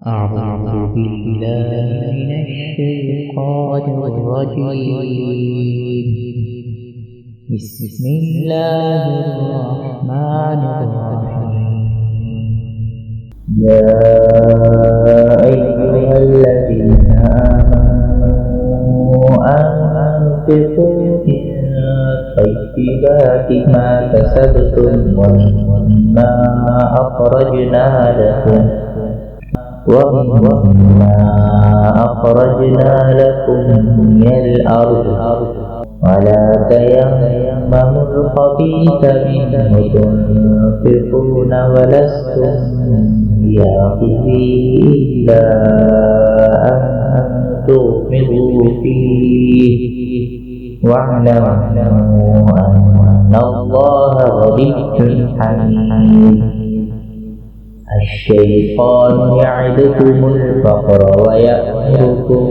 أعوذ بالله من الشيطان الرجيم. بسم الله الرحمن الرحيم. يا أيها الذين آمنوا أنفقوا من طيبات ما كسبتم ومما أخرجنا لكم من الأرض ولا تيمموا الخبيث منه تنفقون ولستم بآخذيه إلا أن تغمضوا فيه واعلموا أن الله غني حميد. الشيطان يعدكم الفقر ويأمركم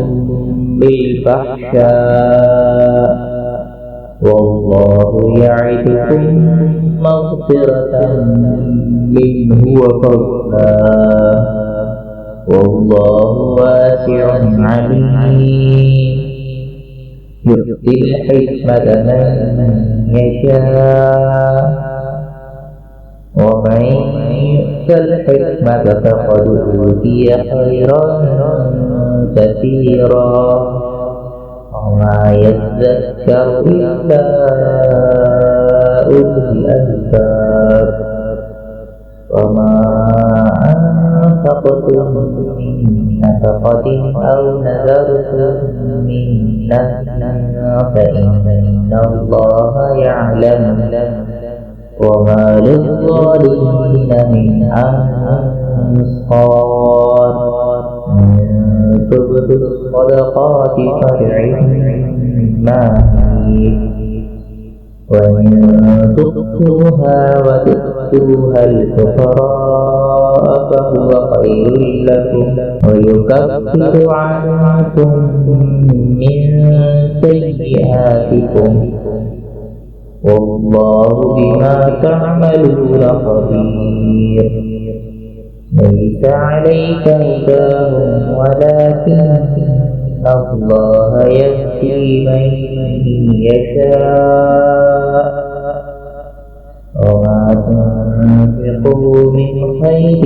بالفحشاء والله يعدكم مغفرة منه وفضلا والله واسع عليم. يؤتي الحكمة من يشاء ومن يؤت الحكمة فقد أوتي خيرا كثيرا وما يذكر إلا أولو الألباب. وما أنفقتم من نفقة أو نذرتم من نذر فإن الله يعلم وما للظالمين من أنصار. إن تبدوا الصدقات فنعما هي وإن تخفوها وتؤتوها الفقراء فهو خير لكم ويكفر عنكم من سيئاتكم والله بما تعملون خبير. ليس عليك هداهم ولكن الله يهدي من يشاء وما تنفقوا من خير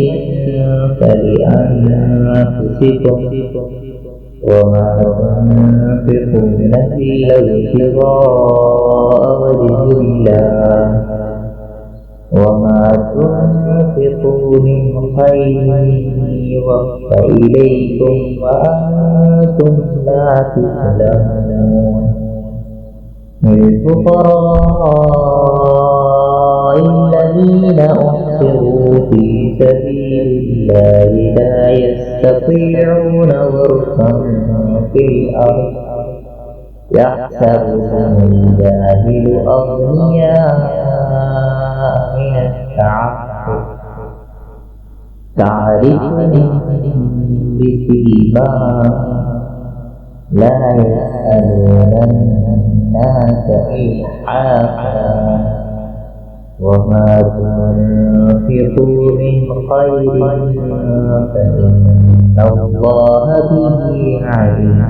فلأنفسكم وما تنفقون إلا ابتغاء وجه الله وما تنفقوا من خير يوفى إليكم وأنتم لا تظلمون. للفقراء الذين أحصروا في سبيل الله لا يستطيعون ضربا في الأرض يحسبهم الجاهل أغنياء من التعفف تعرفهم بسيماهم لا يسألون الناس إلحافا وما تنفقوا من خير فإن الله به عليم.